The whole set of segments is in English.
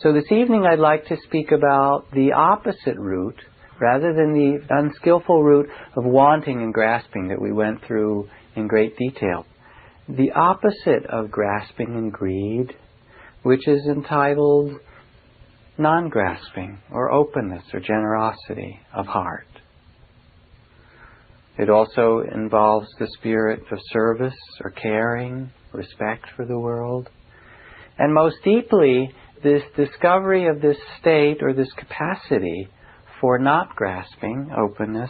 So this evening I'd like to speak about the opposite route, rather than the unskillful route of wanting and grasping that we went through in great detail. The opposite of grasping and greed, which is entitled non-grasping, or openness, or generosity of heart. It also involves the spirit of service, or caring, respect for the world. And most deeply, this discovery of this state, or this capacity for not grasping, openness,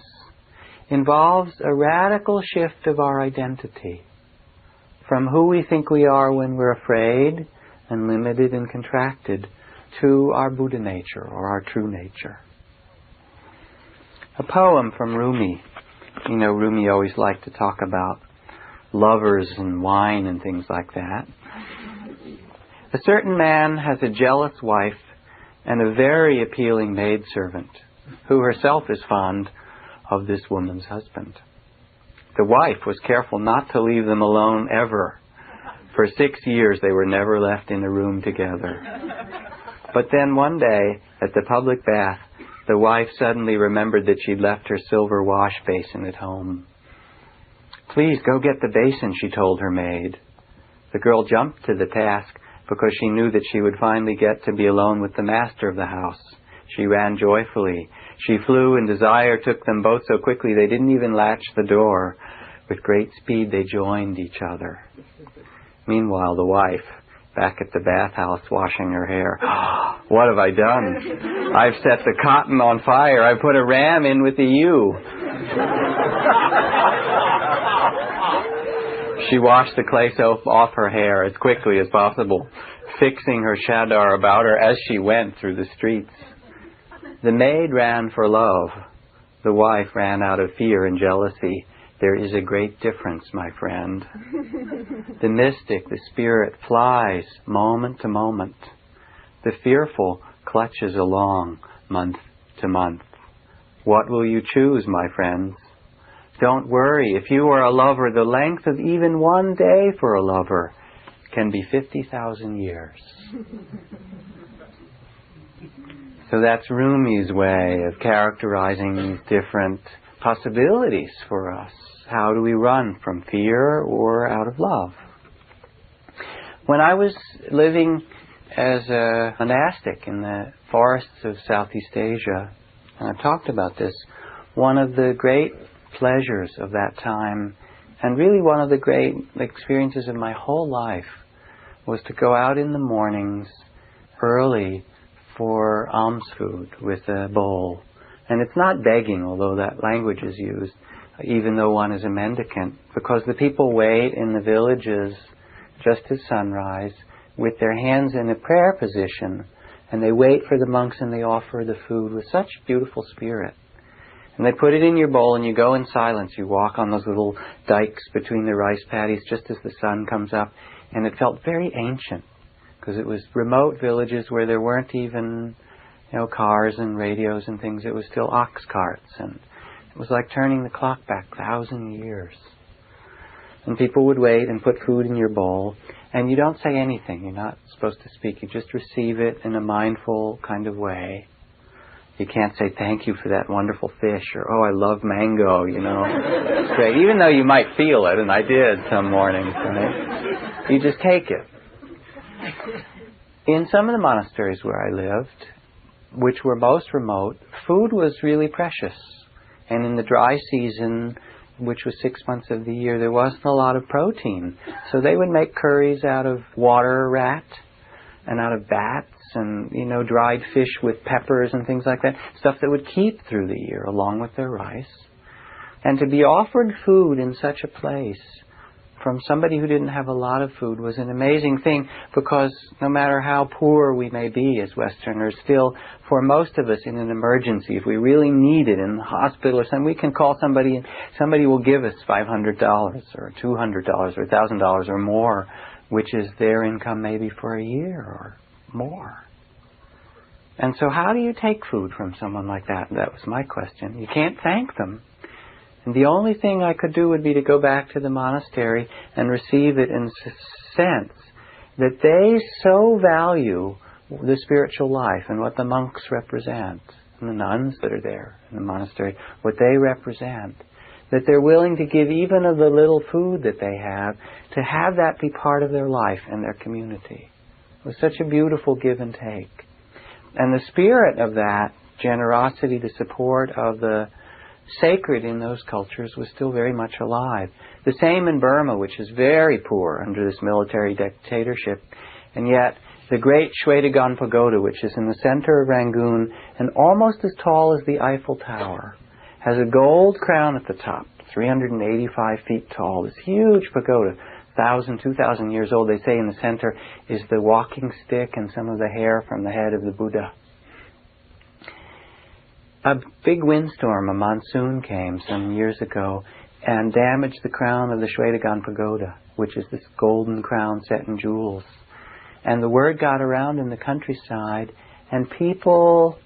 involves a radical shift of our identity from who we think we are when we're afraid and limited and contracted to our Buddha nature, or our true nature. A poem from Rumi. You know, Rumi always liked to talk about lovers and wine and things like that. A certain man has a jealous wife and a very appealing maidservant, who herself is fond of this woman's husband. The wife was careful not to leave them alone ever. For 6 years they were never left in a room together. But then one day, at the public bath, the wife suddenly remembered that she'd left her silver wash basin at home. "Please go get the basin," she told her maid. The girl jumped to the task because she knew that she would finally get to be alone with the master of the house. She ran joyfully. She flew, and desire took them both so quickly they didn't even latch the door. With great speed they joined each other. Meanwhile, the wife, back at the bathhouse washing her hair. "What have I done? I've set the cotton on fire. I've put a ram in with the ewe." She washed the clay soap off her hair as quickly as possible, fixing her chadar about her as she went through the streets. The maid ran for love. The wife ran out of fear and jealousy. There is a great difference, my friend. The mystic, the spirit, flies moment to moment. The fearful clutches along month to month. What will you choose, my friends? Don't worry. If you are a lover, the length of even one day for a lover can be 50,000 years. So that's Rumi's way of characterizing these different possibilities for us. How do we run from fear or out of love? When I was living as a monastic in the forests of Southeast Asia, and I've talked about this, one of the great pleasures of that time, and really one of the great experiences of my whole life, was to go out in the mornings early for alms food with a bowl. And it's not begging, although that language is used, even though one is a mendicant, because the people wait in the villages just at sunrise with their hands in a prayer position, and they wait for the monks and they offer the food with such beautiful spirit. And they put it in your bowl and you go in silence. You walk on those little dikes between the rice paddies just as the sun comes up, and it felt very ancient because it was remote villages where there weren't even cars and radios and things. It was still ox carts, and it was like turning the clock back 1,000 years. And people would wait and put food in your bowl, and you don't say anything. You're not supposed to speak. You just receive it in a mindful kind of way. You can't say thank you for that wonderful fish, or oh, I love mango, It's great. Even though you might feel it, and I did some mornings, right? You just take it. In some of the monasteries where I lived, which were most remote, food was really precious. And in the dry season, which was 6 months of the year, there wasn't a lot of protein. So they would make curries out of water rat and out of bats and, dried fish with peppers and things like that. Stuff that would keep through the year along with their rice. And to be offered food in such a place from somebody who didn't have a lot of food was an amazing thing, because no matter how poor we may be as Westerners, still, for most of us in an emergency, if we really need it in the hospital or something, we can call somebody and somebody will give us $500 or $200 or $1,000 or more, which is their income maybe for a year or more. And so how do you take food from someone like that? That was my question. You can't thank them. And the only thing I could do would be to go back to the monastery and receive it in sense that they so value the spiritual life and what the monks represent, and the nuns that are there in the monastery, what they represent. That they're willing to give even of the little food that they have, to have that be part of their life and their community. It was such a beautiful give and take. And the spirit of that generosity, the support of the sacred in those cultures was still very much alive. The same in Burma, which is very poor under this military dictatorship. And yet, the great Shwedagon Pagoda, which is in the center of Rangoon and almost as tall as the Eiffel Tower, has a gold crown at the top, 385 feet tall. This huge pagoda, 1,000, 2,000 years old. They say in the center is the walking stick and some of the hair from the head of the Buddha. A big windstorm, a monsoon came some years ago and damaged the crown of the Shwedagon Pagoda, which is this golden crown set in jewels. And the word got around in the countryside, and people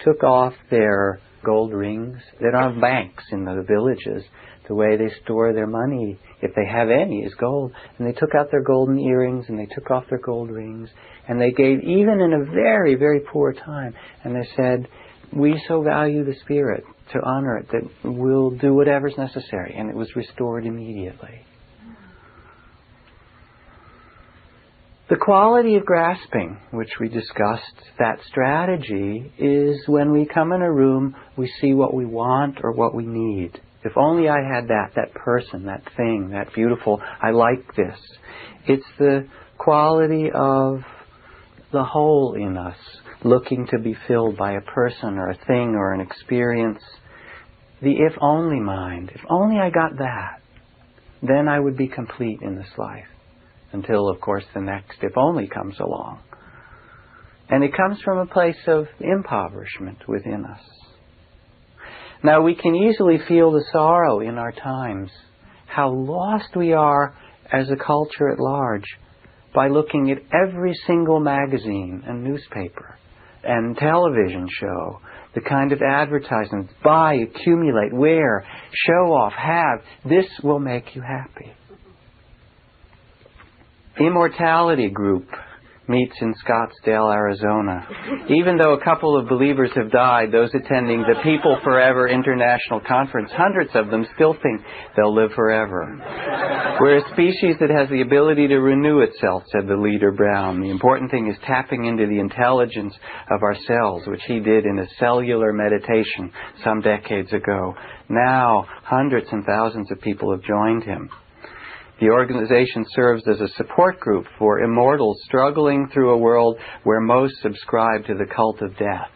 took off their gold rings. They don't have banks in the villages. The way they store their money, if they have any, is gold. And they took out their golden earrings and they took off their gold rings. And they gave, even in a very, very poor time, and they said, we so value the spirit to honor it that we'll do whatever's necessary. And it was restored immediately. The quality of grasping, which we discussed, that strategy, is when we come in a room, we see what we want or what we need. If only I had that person, that thing, that beautiful, I like this. It's the quality of the whole in us, looking to be filled by a person or a thing or an experience. The if only mind. If only I got that, then I would be complete in this life. Until, of course, the next if only comes along. And it comes from a place of impoverishment within us. Now, we can easily feel the sorrow in our times, how lost we are as a culture at large by looking at every single magazine and newspaper and television show, the kind of advertisements, buy, accumulate, wear, show off, have, this will make you happy. Immortality Group meets in Scottsdale, Arizona. Even though a couple of believers have died, those attending the People Forever International Conference, hundreds of them still think they'll live forever. We're a species that has the ability to renew itself, said the leader Brown. The important thing is tapping into the intelligence of our cells, which he did in a cellular meditation some decades ago. Now, hundreds and thousands of people have joined him. The organization serves as a support group for immortals struggling through a world where most subscribe to the cult of death.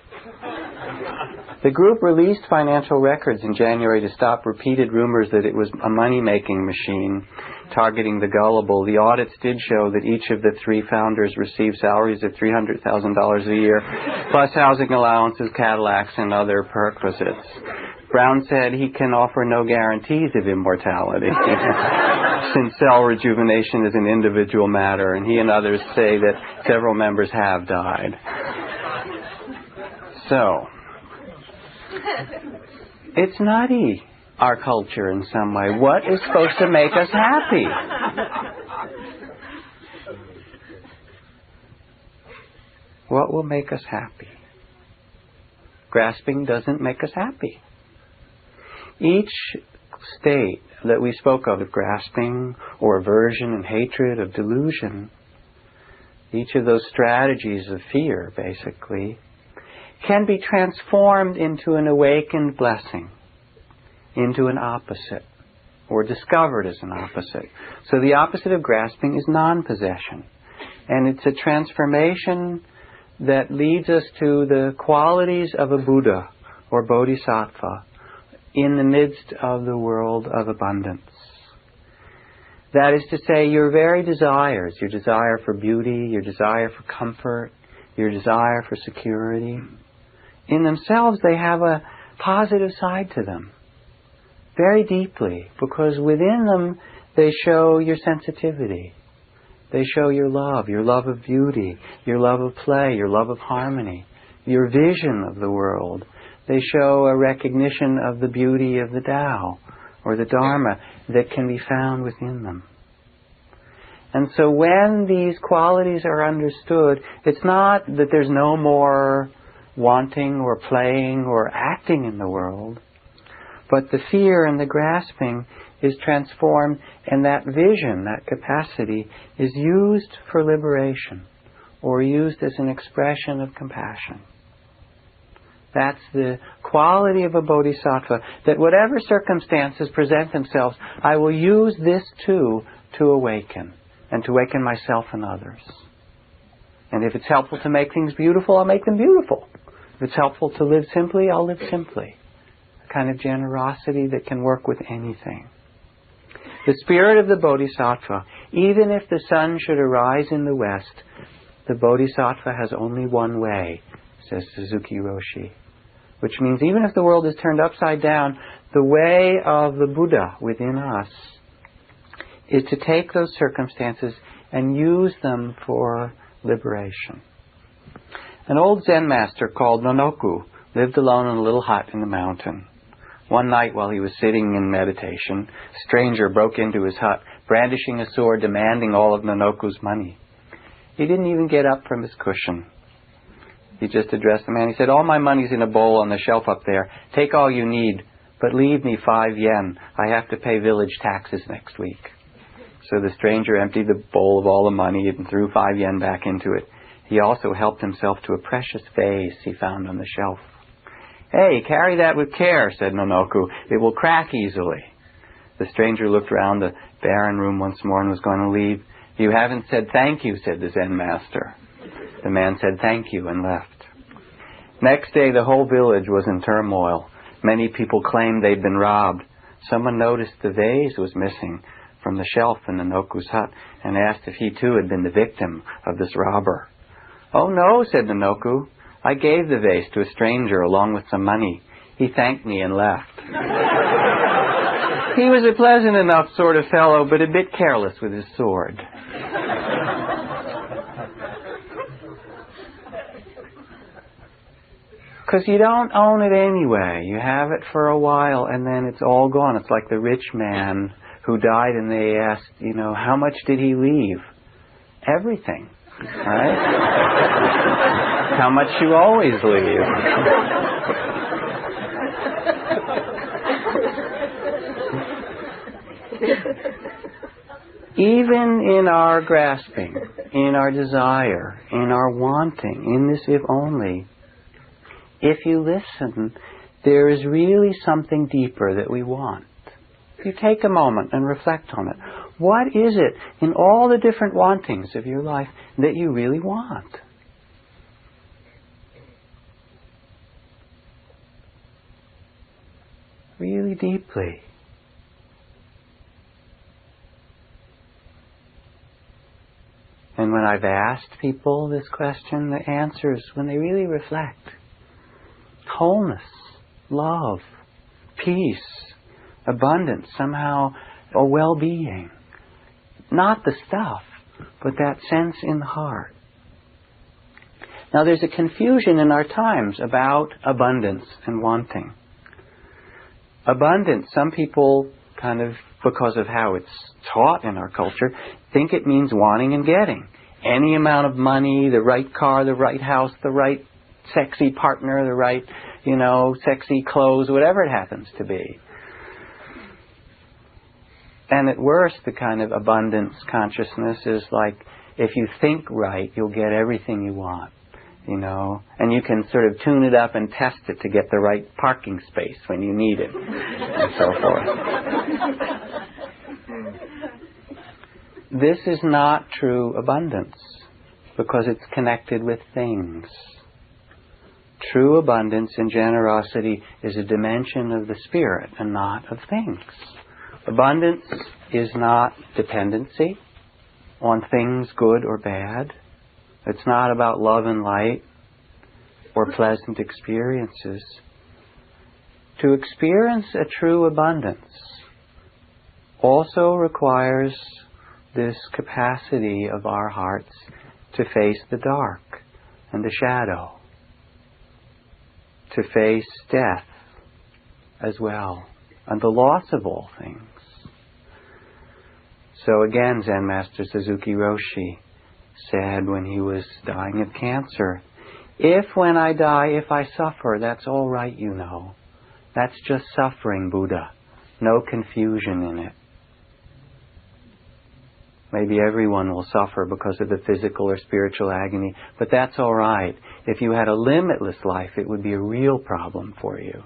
The group released financial records in January to stop repeated rumors that it was a money-making machine targeting the gullible. The audits did show that each of the three founders received salaries of $300,000 a year, plus housing allowances, Cadillacs, and other perquisites. Brown said he can offer no guarantees of immortality, since cell rejuvenation is an individual matter, and he and others say that several members have died. So, it's nutty, our culture, in some way. What is supposed to make us happy? What will make us happy? Grasping doesn't make us happy. Each state that we spoke of grasping or aversion and hatred, of delusion, each of those strategies of fear, basically, can be transformed into an awakened blessing, into an opposite, or discovered as an opposite. So the opposite of grasping is non-possession. And it's a transformation that leads us to the qualities of a Buddha or Bodhisattva in the midst of the world of abundance. That is to say, your very desires, your desire for beauty, your desire for comfort, your desire for security, in themselves they have a positive side to them, very deeply, because within them they show your sensitivity. They show your love of beauty, your love of play, your love of harmony, your vision of the world. They show a recognition of the beauty of the Tao or the Dharma that can be found within them. And so when these qualities are understood, it's not that there's no more wanting or playing or acting in the world, but the fear and the grasping is transformed, and that vision, that capacity, is used for liberation or used as an expression of compassion. That's the quality of a bodhisattva, that whatever circumstances present themselves, I will use this too to awaken, and to awaken myself and others. And if it's helpful to make things beautiful, I'll make them beautiful. If it's helpful to live simply, I'll live simply. A kind of generosity that can work with anything. The spirit of the bodhisattva, even if the sun should arise in the west, the bodhisattva has only one way, says Suzuki Roshi. Which means even if the world is turned upside down, the way of the Buddha within us is to take those circumstances and use them for liberation. An old Zen master called Nonoku lived alone in a little hut in the mountain. One night while he was sitting in meditation, a stranger broke into his hut, brandishing a sword, demanding all of Nonoku's money. He didn't even get up from his cushion. He just addressed the man. He said, "All my money's in a bowl on the shelf up there. Take all you need, but leave me 5 yen. I have to pay village taxes next week." So the stranger emptied the bowl of all the money and threw 5 yen back into it. He also helped himself to a precious vase he found on the shelf. "Hey, carry that with care," said Nonoku. "It will crack easily." The stranger looked round the barren room once more and was going to leave. "You haven't said thank you," said the Zen master. The man said thank you and left. Next day, the whole village was in turmoil. Many people claimed they'd been robbed. Someone noticed the vase was missing from the shelf in Nonoku's hut and asked if he too had been the victim of this robber. "Oh no," said Nonoku. "I gave the vase to a stranger along with some money. He thanked me and left." He was a pleasant enough sort of fellow, but a bit careless with his sword. Because you don't own it anyway. You have it for a while and then it's all gone. It's like the rich man who died and they asked, how much did he leave? Everything, right? How much you always leave. Even in our grasping, in our desire, in our wanting, in this if only, if you listen, there is really something deeper that we want. If you take a moment and reflect on it, what is it in all the different wantings of your life that you really want? Really deeply. And when I've asked people this question, the answers, when they really reflect, wholeness, love, peace, abundance, somehow a well-being. Not the stuff, but that sense in the heart. Now there's a confusion in our times about abundance and wanting. Abundance, some people kind of, because of how it's taught in our culture, think it means wanting and getting. Any amount of money, the right car, the right house, the right sexy partner, the right, sexy clothes, whatever it happens to be. And at worst, the kind of abundance consciousness is like, if you think right, you'll get everything you want, and you can sort of tune it up and test it to get the right parking space when you need it, and so forth. This is not true abundance, because it's connected with things. True abundance and generosity is a dimension of the spirit and not of things. Abundance is not dependency on things good or bad. It's not about love and light or pleasant experiences. To experience a true abundance also requires this capacity of our hearts to face the dark and the shadow, to face death as well, and the loss of all things. So again, Zen Master Suzuki Roshi said when he was dying of cancer, if when I die, if I suffer, that's all right, you know. That's just suffering, Buddha. No confusion in it. Maybe everyone will suffer because of the physical or spiritual agony, but that's all right. If you had a limitless life, it would be a real problem for you.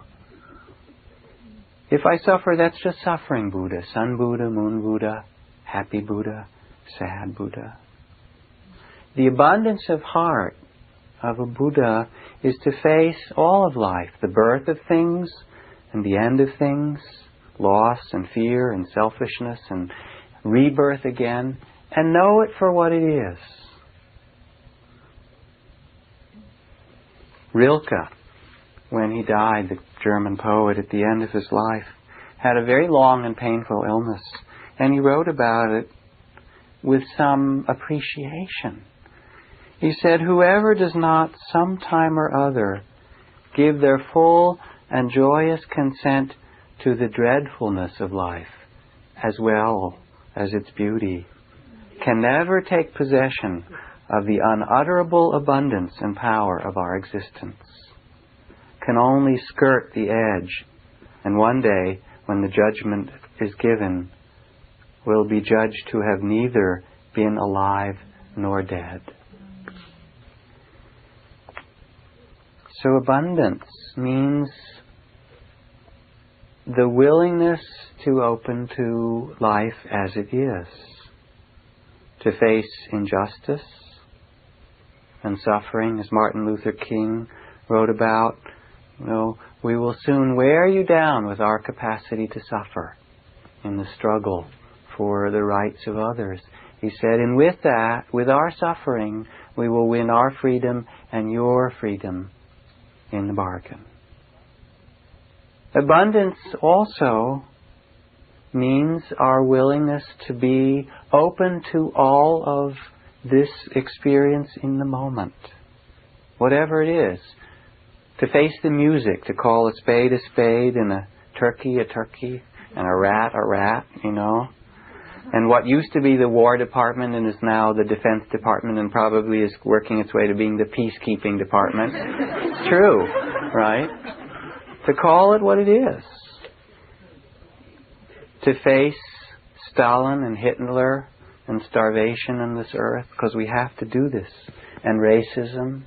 If I suffer, that's just suffering, Buddha. Sun Buddha, Moon Buddha, happy Buddha, sad Buddha. The abundance of heart of a Buddha is to face all of life, the birth of things and the end of things, loss and fear and selfishness and rebirth again, and know it for what it is. Rilke, when he died, the German poet, at the end of his life, had a very long and painful illness, and he wrote about it with some appreciation. He said, whoever does not sometime or other give their full and joyous consent to the dreadfulness of life, as well as its beauty, can never take possession of the unutterable abundance and power of our existence, can only skirt the edge, and one day, when the judgment is given, will be judged to have neither been alive nor dead. So abundance means the willingness to open to life as it is, to face injustice and suffering, as Martin Luther King wrote about. We will soon wear you down with our capacity to suffer in the struggle for the rights of others. He said, and with that, with our suffering, we will win our freedom and your freedom in the bargain. Abundance also means our willingness to be open to all of this experience in the moment, whatever it is. To face the music, to call a spade, and a turkey, and a rat, And what used to be the War Department and is now the Defense Department and probably is working its way to being the Peacekeeping Department. It's true, right? To call it what it is. To face Stalin and Hitler and starvation on this earth, because we have to do this, and racism,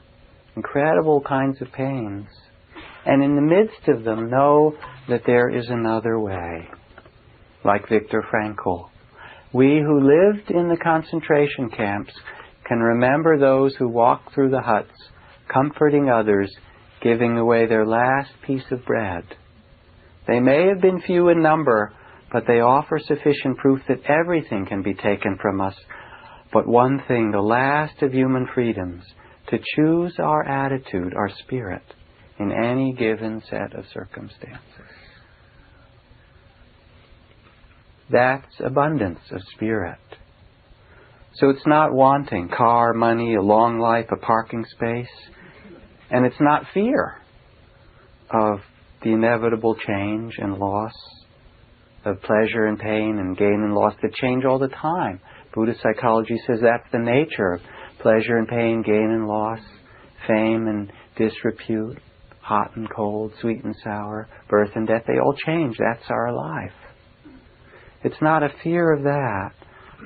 incredible kinds of pains. And in the midst of them, know that there is another way. Like Viktor Frankl. We who lived in the concentration camps can remember those who walked through the huts, comforting others, giving away their last piece of bread. They may have been few in number, but they offer sufficient proof that everything can be taken from us. But one thing, the last of human freedoms, to choose our attitude, our spirit, in any given set of circumstances. That's abundance of spirit. So it's not wanting car, money, a long life, a parking space. And it's not fear of the inevitable change and loss, of pleasure and pain and gain and loss that change all the time. Buddhist psychology says that's the nature of pleasure and pain, gain and loss, fame and disrepute, hot and cold, sweet and sour, birth and death. They all change. That's our life. It's not a fear of that,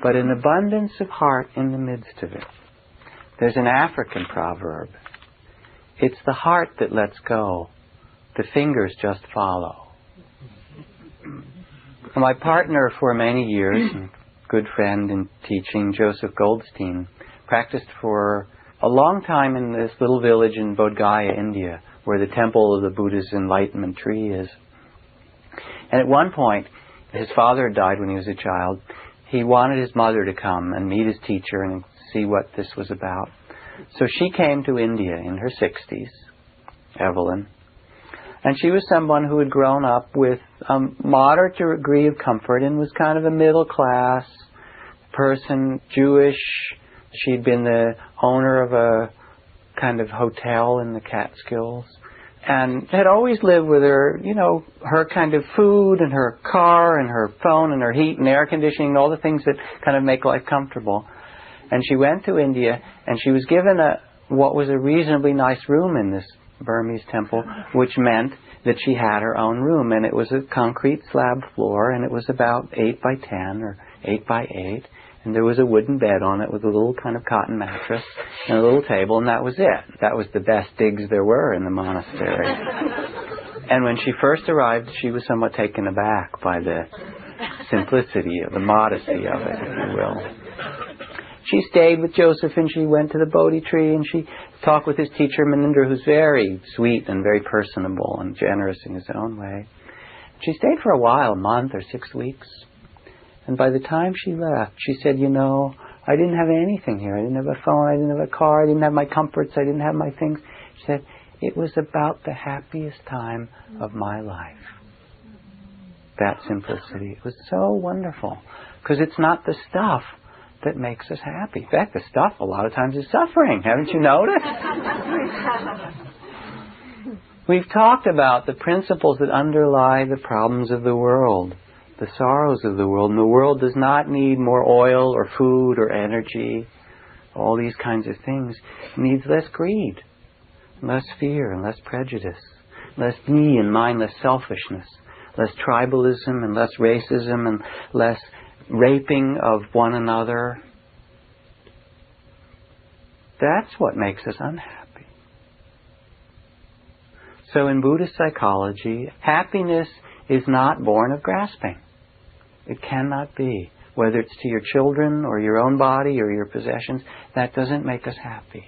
but an abundance of heart in the midst of it. There's an African proverb. It's the heart that lets go. The fingers just follow. My partner for many years, and good friend in teaching, Joseph Goldstein, practiced for a long time in this little village in Bodh Gaya, India, where the temple of the Buddha's enlightenment tree is. And at one point, his father had died when he was a child. He wanted his mother to come and meet his teacher and see what this was about. So she came to India in her 60s, Evelyn. And she was someone who had grown up with a moderate degree of comfort and was kind of a middle class person, Jewish. She'd been the owner of a kind of hotel in the Catskills. and had always lived with her, her kind of food and her car and her phone and her heat and air conditioning and all the things that kind of make life comfortable. And she went to India, and she was given what was a reasonably nice room in this Burmese temple, which meant that she had her own room, and it was a concrete slab floor, and it was about 8 by 10 or 8 by 8, and there was a wooden bed on it with a little kind of cotton mattress and a little table, and that was it. That was the best digs there were in the monastery. And when she first arrived, she was somewhat taken aback by the simplicity, the modesty of it, if you will. She stayed with Joseph, and she went to the Bodhi tree, and she talked with his teacher, Manindra, who's very sweet and very personable and generous in his own way. She stayed for a while, a month or 6 weeks. And by the time she left, she said, I didn't have anything here. I didn't have a phone, I didn't have a car, I didn't have my comforts, I didn't have my things. She said, it was about the happiest time of my life. That simplicity. It was so wonderful. Because it's not the stuff that makes us happy. In fact, the stuff a lot of times is suffering. Haven't you noticed? We've talked about the principles that underlie the problems of the world, the sorrows of the world. And the world does not need more oil or food or energy, all these kinds of things. It needs less greed, less fear and less prejudice, less me and mindless selfishness, less tribalism and less racism and less raping of one another. That's what makes us unhappy. So in Buddhist psychology, happiness is not born of grasping. It cannot be. Whether it's to your children or your own body or your possessions, that doesn't make us happy.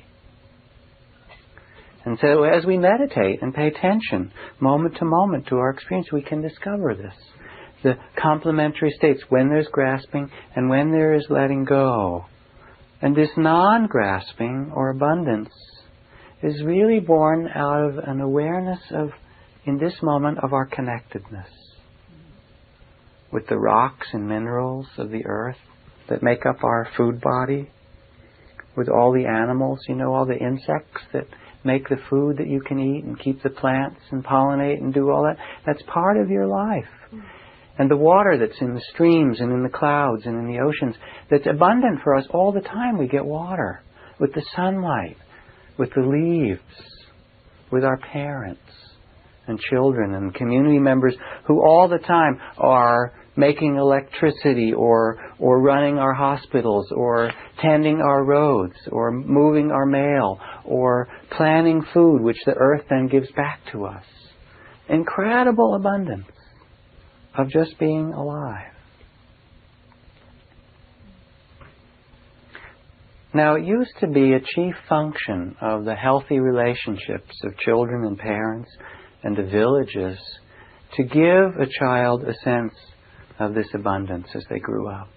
And so as we meditate and pay attention moment to moment to our experience, we can discover this. The complementary states, when there's grasping and when there is letting go. And this non-grasping or abundance is really born out of an awareness of, in this moment, of our connectedness with the rocks and minerals of the earth that make up our food body, with all the animals, all the insects that make the food that you can eat and keep the plants and pollinate and do all that. That's part of your life. And the water that's in the streams and in the clouds and in the oceans, that's abundant for us all the time. We get water with the sunlight, with the leaves, with our parents and children and community members who all the time are making electricity or running our hospitals or tending our roads or moving our mail or planning food which the earth then gives back to us. Incredible abundance of just being alive. Now, it used to be a chief function of the healthy relationships of children and parents and the villages to give a child a sense of this abundance as they grew up.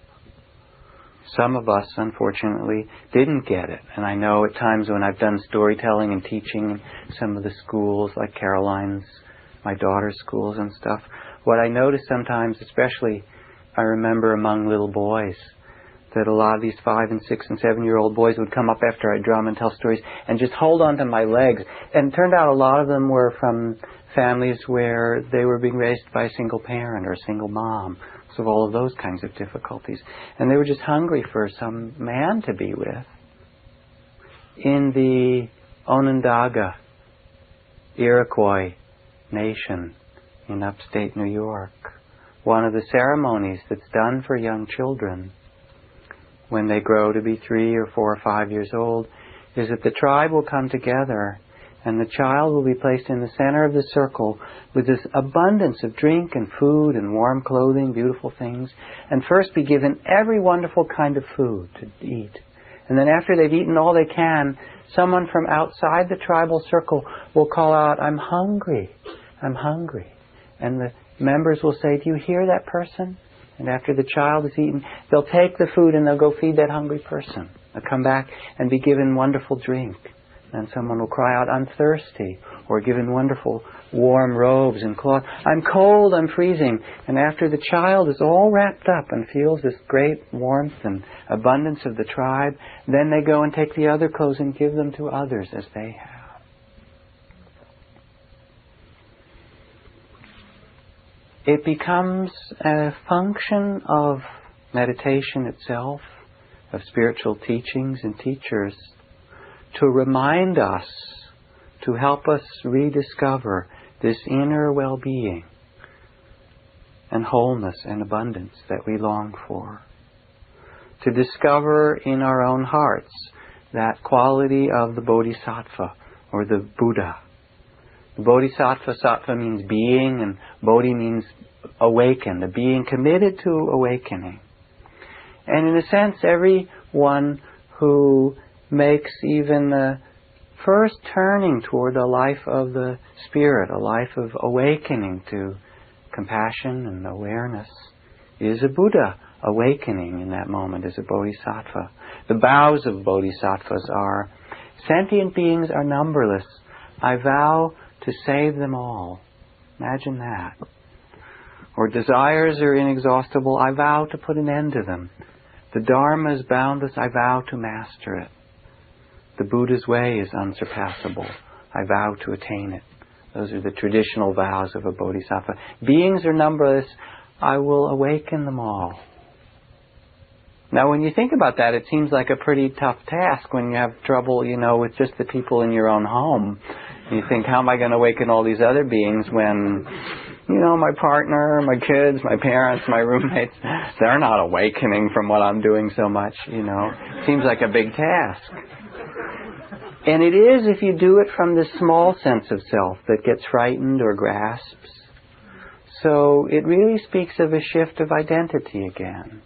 Some of us, unfortunately, didn't get it. And I know at times when I've done storytelling and teaching in some of the schools, like Caroline's, my daughter's schools and stuff, what I notice sometimes, especially I remember among little boys, that a lot of these 5 and 6 and 7-year-old boys would come up after I drum and tell stories and just hold on to my legs. And it turned out a lot of them were from families where they were being raised by a single parent or a single mom. So all of those kinds of difficulties. And they were just hungry for some man to be with. In the Onondaga Iroquois Nation in upstate New York, one of the ceremonies that's done for young children when they grow to be 3 or 4 or 5 years old is that the tribe will come together and the child will be placed in the center of the circle with this abundance of drink and food and warm clothing, beautiful things, and first be given every wonderful kind of food to eat. And then after they've eaten all they can, someone from outside the tribal circle will call out, "I'm hungry, I'm hungry." And the members will say, "Do you hear that person?" And after the child is eaten, they'll take the food and they'll go feed that hungry person. They'll come back and be given wonderful drink. And someone will cry out, "I'm thirsty," or given wonderful warm robes and cloth. "I'm cold, I'm freezing." And after the child is all wrapped up and feels this great warmth and abundance of the tribe, then they go and take the other clothes and give them to others as they have. it becomes a function of meditation itself, of spiritual teachings and teachers, to remind us, to help us rediscover this inner well-being and wholeness and abundance that we long for. To discover in our own hearts that quality of the Bodhisattva or the Buddha. The Bodhisattva, sattva means being, and Bodhi means awaken, the being committed to awakening. And in a sense, everyone who makes even the first turning toward a life of the spirit, a life of awakening to compassion and awareness, is a Buddha awakening in that moment, is a Bodhisattva. The vows of Bodhisattvas are, sentient beings are numberless. I vow to save them all. Imagine that. Or desires are inexhaustible. I vow to put an end to them. The Dharma is boundless. I vow to master it. The Buddha's way is unsurpassable. I vow to attain it. Those are the traditional vows of a Bodhisattva. Beings are numberless. I will awaken them all. Now, when you think about that, it seems like a pretty tough task when you have trouble, with just the people in your own home. You think, how am I going to awaken all these other beings when, my partner, my kids, my parents, my roommates, they're not awakening from what I'm doing so much, It seems like a big task. And it is if you do it from this small sense of self that gets frightened or grasps. So it really speaks of a shift of identity again.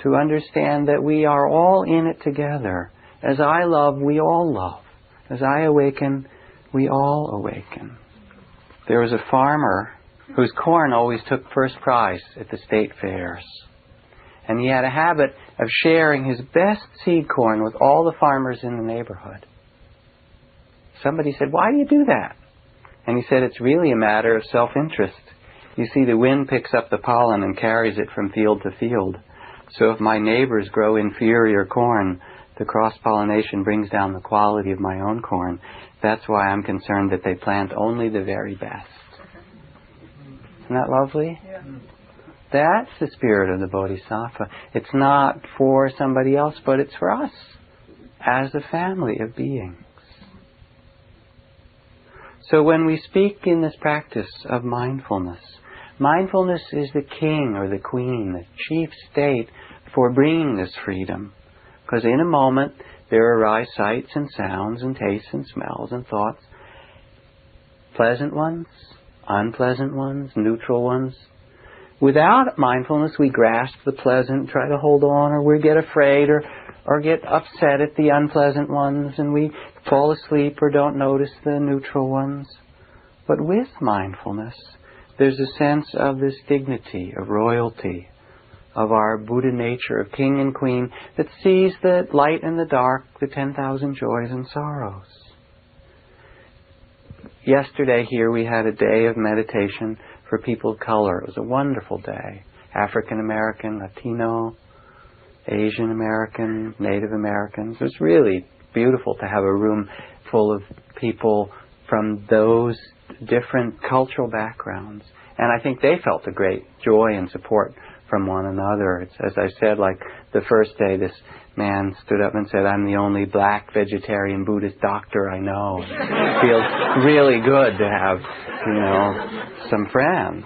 To understand that we are all in it together. As I love, we all love. As I awaken, we all awaken. There was a farmer whose corn always took first prize at the state fairs. And he had a habit of sharing his best seed corn with all the farmers in the neighborhood. Somebody said, "Why do you do that?" And he said, "It's really a matter of self-interest. You see, the wind picks up the pollen and carries it from field to field. So if my neighbors grow inferior corn, the cross-pollination brings down the quality of my own corn. That's why I'm concerned that they plant only the very best." Isn't that lovely? Yeah. That's the spirit of the Bodhisattva. It's not for somebody else, but it's for us as a family of beings. So when we speak in this practice of mindfulness, mindfulness is the king or the queen, the chief state for bringing this freedom. Because in a moment there arise sights and sounds and tastes and smells and thoughts. Pleasant ones, unpleasant ones, neutral ones. Without mindfulness we grasp the pleasant, try to hold on, or we get afraid or get upset at the unpleasant ones, and we fall asleep or don't notice the neutral ones. But with mindfulness, there's a sense of this dignity, of royalty, of our Buddha nature, of king and queen, that sees the light and the dark, the 10,000 joys and sorrows. Yesterday here we had a day of meditation for people of color. It was a wonderful day. African American, Latino, Asian American, Native Americans. It was really beautiful to have a room full of people from those different cultural backgrounds. And I think they felt a great joy and support from one another. It's, as I said, like the first day this man stood up and said, "I'm the only black vegetarian Buddhist doctor I know." It feels really good to have, some friends.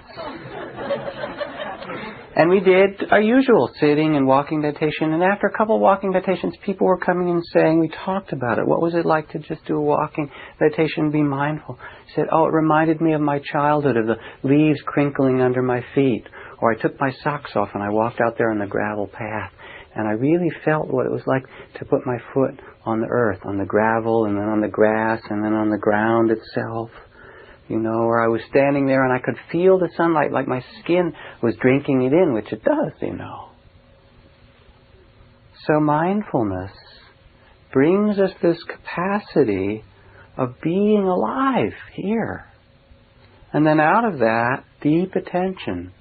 And we did our usual sitting and walking meditation. And after a couple of walking meditations, people were coming and saying, we talked about it. What was it like to just do a walking meditation and be mindful? I said, it reminded me of my childhood, of the leaves crinkling under my feet. Or I took my socks off and I walked out there on the gravel path. And I really felt what it was like to put my foot on the earth, on the gravel, and then on the grass, and then on the ground itself. Or I was standing there and I could feel the sunlight like my skin was drinking it in, which it does, So mindfulness brings us this capacity of being alive here. And then out of that, deep attention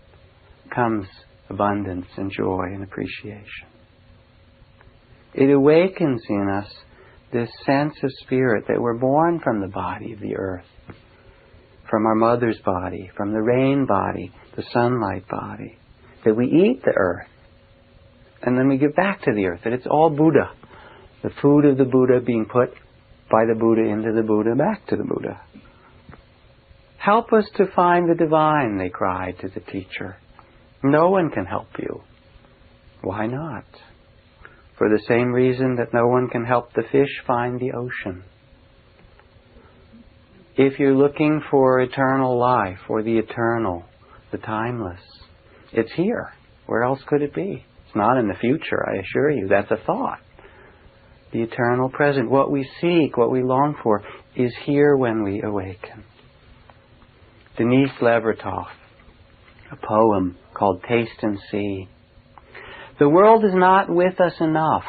comes abundance and joy and appreciation. It awakens in us this sense of spirit that we're born from the body of the earth, from our mother's body, from the rain body, the sunlight body, that we eat the earth, and then we give back to the earth, that it's all Buddha. The food of the Buddha being put by the Buddha into the Buddha, back to the Buddha. Help us to find the divine, they cried to the teacher. No one can help you. Why not? For the same reason that no one can help the fish find the ocean. If you're looking for eternal life, or the eternal, the timeless, it's here. Where else could it be? It's not in the future, I assure you. That's a thought. The eternal present, what we seek, what we long for, is here when we awaken. Denise Levertov, a poem called Taste and See. The world is not with us enough.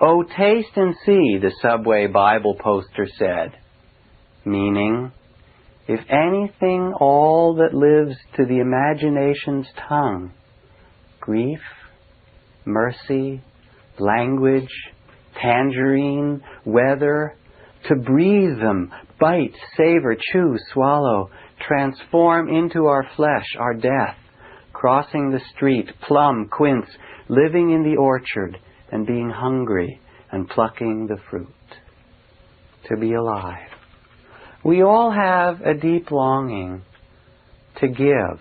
Oh, taste and see, the subway Bible poster said. Meaning, if anything, all that lives to the imagination's tongue, grief, mercy, language, tangerine, weather, to breathe them, bite, savor, chew, swallow, transform into our flesh, our death, crossing the street, plum, quince, living in the orchard, and being hungry, and plucking the fruit. To be alive. We all have a deep longing to give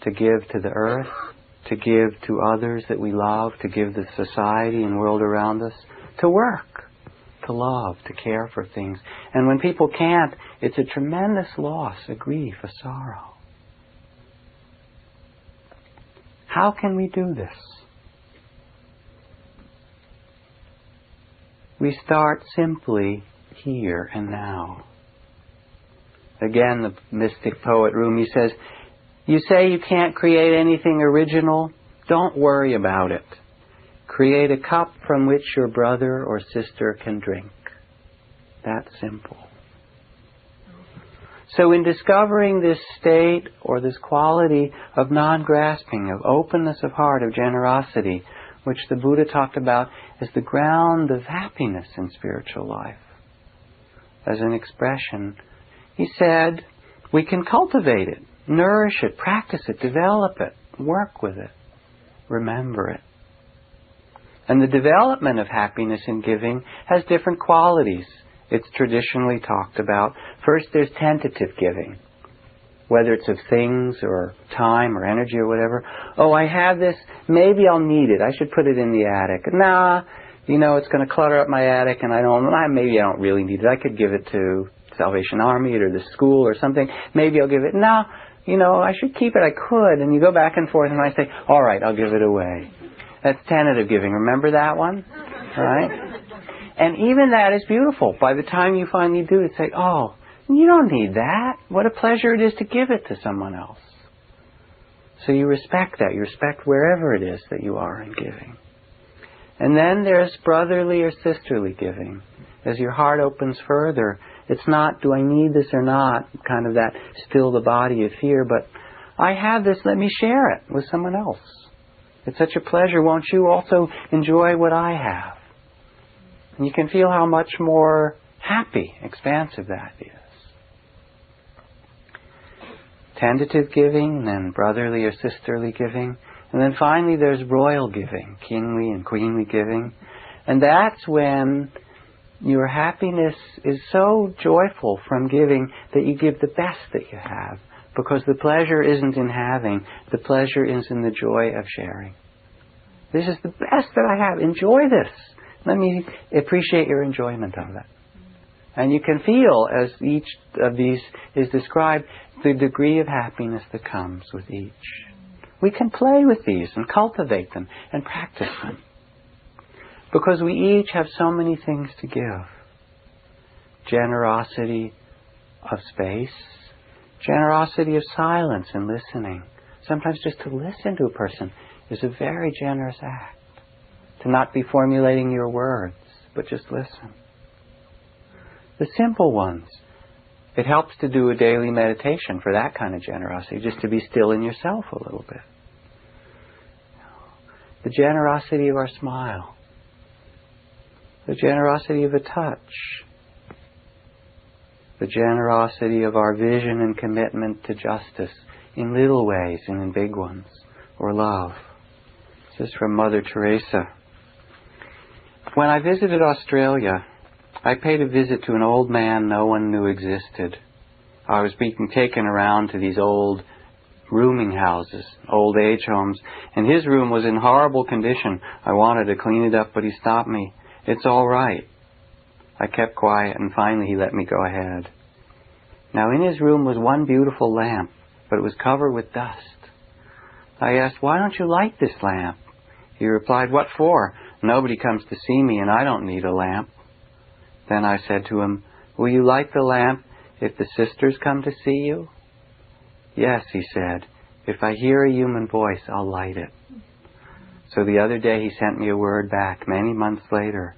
to the earth, to give to others that we love, to give the society and world around us, to work, to love, to care for things. And when people can't, it's a tremendous loss, a grief, a sorrow. How can we do this? We start simply here and now. Again, the mystic poet Rumi says, you say you can't create anything original? Don't worry about it. Create a cup from which your brother or sister can drink. That's simple. So in discovering this state or this quality of non-grasping, of openness of heart, of generosity, which the Buddha talked about as the ground of happiness in spiritual life, as an expression, he said, we can cultivate it, nourish it, practice it, develop it, work with it, remember it. And the development of happiness in giving has different qualities. It's traditionally talked about. First, there's tentative giving, whether it's of things or time or energy or whatever. Oh, I have this, maybe I'll need it. I should put it in the attic. Nah, it's going to clutter up my attic and maybe I don't really need it. I could give it to Salvation Army or the school or something. Maybe I'll give it. No, I should keep it. I could. And you go back and forth and I say, all right, I'll give it away. That's tentative giving. Remember that one? Right? And even that is beautiful. By the time you finally do it, say, oh, you don't need that. What a pleasure it is to give it to someone else. So you respect that. You respect wherever it is that you are in giving. And then there's brotherly or sisterly giving. As your heart opens further, it's not, do I need this or not, kind of that still the body of fear, but I have this, let me share it with someone else. It's such a pleasure. Won't you also enjoy what I have? And you can feel how much more happy, expansive that is. Tentative giving, and then brotherly or sisterly giving. And then finally there's royal giving, kingly and queenly giving. And that's when your happiness is so joyful from giving that you give the best that you have. Because the pleasure isn't in having, the pleasure is in the joy of sharing. This is the best that I have. Enjoy this. Let me appreciate your enjoyment of it. And you can feel, as each of these is described, the degree of happiness that comes with each. We can play with these and cultivate them and practice them. Because we each have so many things to give. Generosity of space. Generosity of silence and listening. Sometimes just to listen to a person is a very generous act. To not be formulating your words, but just listen. The simple ones. It helps to do a daily meditation for that kind of generosity, just to be still in yourself a little bit. The generosity of our smile. The generosity of a touch. the generosity of our vision and commitment to justice in little ways and in big ones, or love. This is from Mother Teresa. When I visited Australia, I paid a visit to an old man no one knew existed. I was being taken around to these old rooming houses, old age homes, and his room was in horrible condition. I wanted to clean it up, but he stopped me. It's all right. I kept quiet, and finally he let me go ahead. Now in his room was one beautiful lamp, but it was covered with dust. I asked, "Why don't you light this lamp?" He replied, "What for? Nobody comes to see me, and I don't need a lamp." Then I said to him, "Will you light the lamp if the sisters come to see you?" "Yes," he said. "If I hear a human voice, I'll light it." So the other day he sent me a word back, many months later.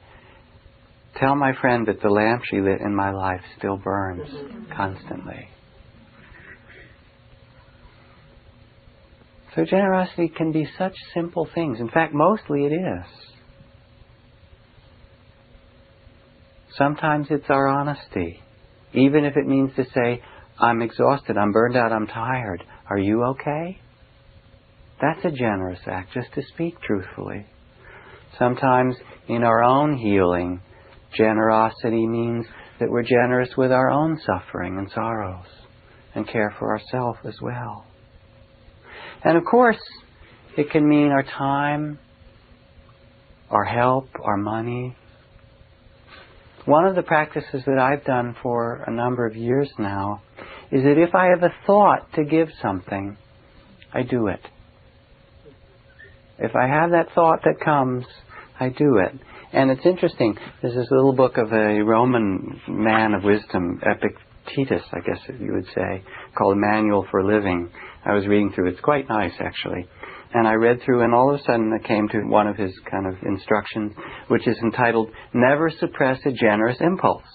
"Tell my friend that the lamp she lit in my life still burns constantly." So generosity can be such simple things. In fact, mostly it is. Sometimes it's our honesty. Even if it means to say, "I'm exhausted, I'm burned out, I'm tired. Are you okay?" That's a generous act, just to speak truthfully. Sometimes in our own healing, generosity means that we're generous with our own suffering and sorrows and care for ourselves as well. And of course, it can mean our time, our help, our money. One of the practices that I've done for a number of years now is that if I have a thought to give something, I do it. If I have that thought that comes, I do it. And it's interesting, there's this little book of a Roman man of wisdom, Epictetus, I guess you would say, called Manual for Living. I was reading through it. It's quite nice, actually. And I read through, and all of a sudden I came to one of his kind of instructions, which is entitled, "Never suppress a generous impulse.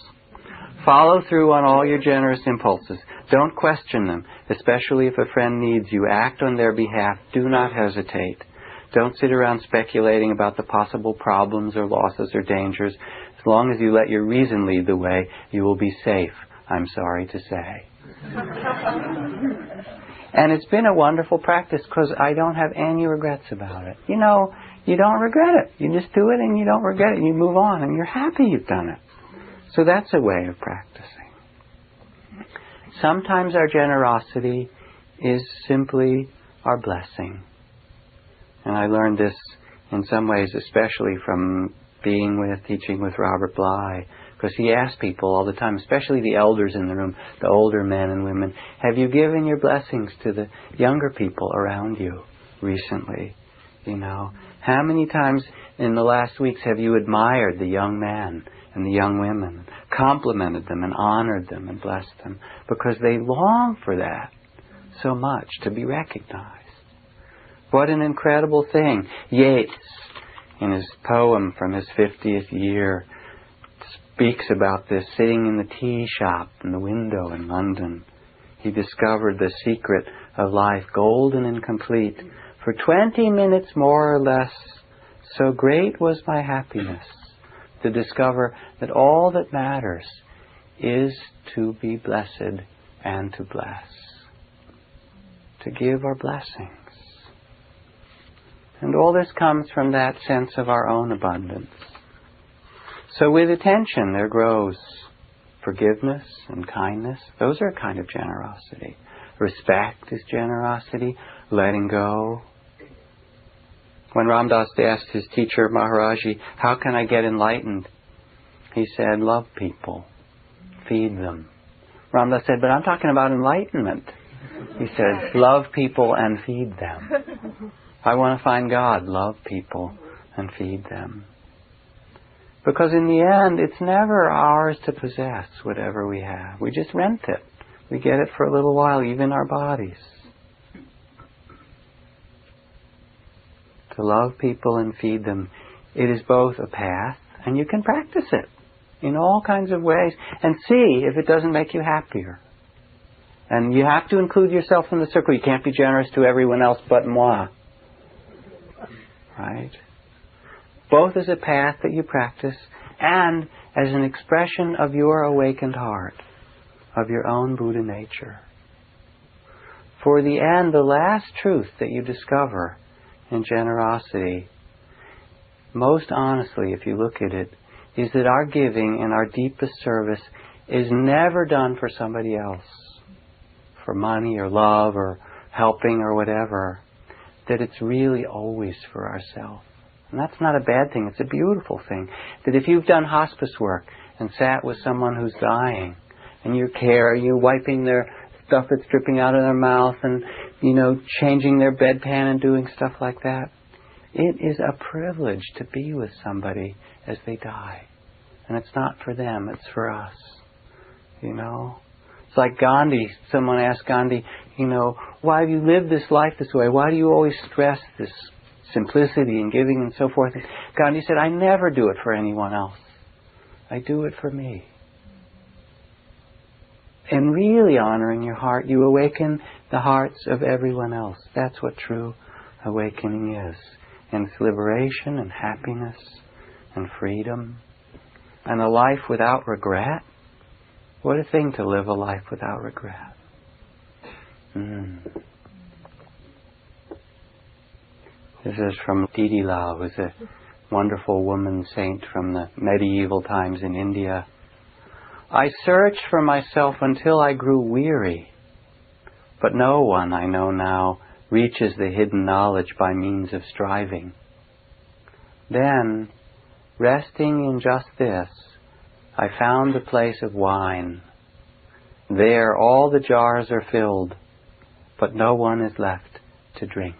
Follow through on all your generous impulses. Don't question them, especially if a friend needs you. Act on their behalf. Do not hesitate. Don't sit around speculating about the possible problems or losses or dangers. As long as you let your reason lead the way, you will be safe, I'm sorry to say." And it's been a wonderful practice because I don't have any regrets about it. You know, you don't regret it. You just do it and you don't regret it. And you move on and you're happy you've done it. So that's a way of practicing. Sometimes our generosity is simply our blessing. And I learned this in some ways, especially from teaching with Robert Bly, because he asked people all the time, especially the elders in the room, the older men and women, "Have you given your blessings to the younger people around you recently? You know, how many times in the last weeks have you admired the young men and the young women, complimented them and honored them and blessed them, because they long for that so much, to be recognized?" What an incredible thing. Yeats, in his poem from his 50th year, speaks about this, sitting in the tea shop in the window in London. He discovered the secret of life, golden and complete. For 20 minutes more or less, so great was my happiness to discover that all that matters is to be blessed and to bless. To give our blessings. And all this comes from that sense of our own abundance. So with attention there grows forgiveness and kindness. Those are a kind of generosity. Respect is generosity. Letting go. When Ram Dass asked his teacher Maharaji, "How can I get enlightened?" he said, "Love people. Feed them." Ram Dass said, "But I'm talking about enlightenment." He said, "Love people and feed them." I want to find God. Love people and feed them. Because in the end, it's never ours to possess whatever we have. We just rent it. We get it for a little while, even our bodies. To love people and feed them, it is both a path, and you can practice it in all kinds of ways, and see if it doesn't make you happier. And you have to include yourself in the circle. You can't be generous to everyone else but moi. Right? Both as a path that you practice and as an expression of your awakened heart. of your own Buddha nature. For the end, the last truth that you discover in generosity, most honestly, if you look at it, is that our giving and our deepest service is never done for somebody else, for money or love or helping or whatever, that it's really always for ourselves. And that's not a bad thing, it's a beautiful thing. That if you've done hospice work and sat with someone who's dying, and you care, you're wiping their stuff that's dripping out of their mouth and, changing their bedpan and doing stuff like that, it is a privilege to be with somebody as they die. And it's not for them, it's for us. It's like Gandhi. Someone asked Gandhi, why have you lived this life this way? Why do you always stress this simplicity and giving and so forth? And Gandhi said, I never do it for anyone else. I do it for me. And really honoring your heart, you awaken the hearts of everyone else. That's what true awakening is. And it's liberation and happiness and freedom and a life without regret. What a thing to live a life without regret. This is from Didi Lao, who's a wonderful woman saint from the medieval times in India. I searched for myself until I grew weary, but no one, I know now, reaches the hidden knowledge by means of striving. Then, resting in just this, I found the place of wine. There all the jars are filled, but no one is left to drink.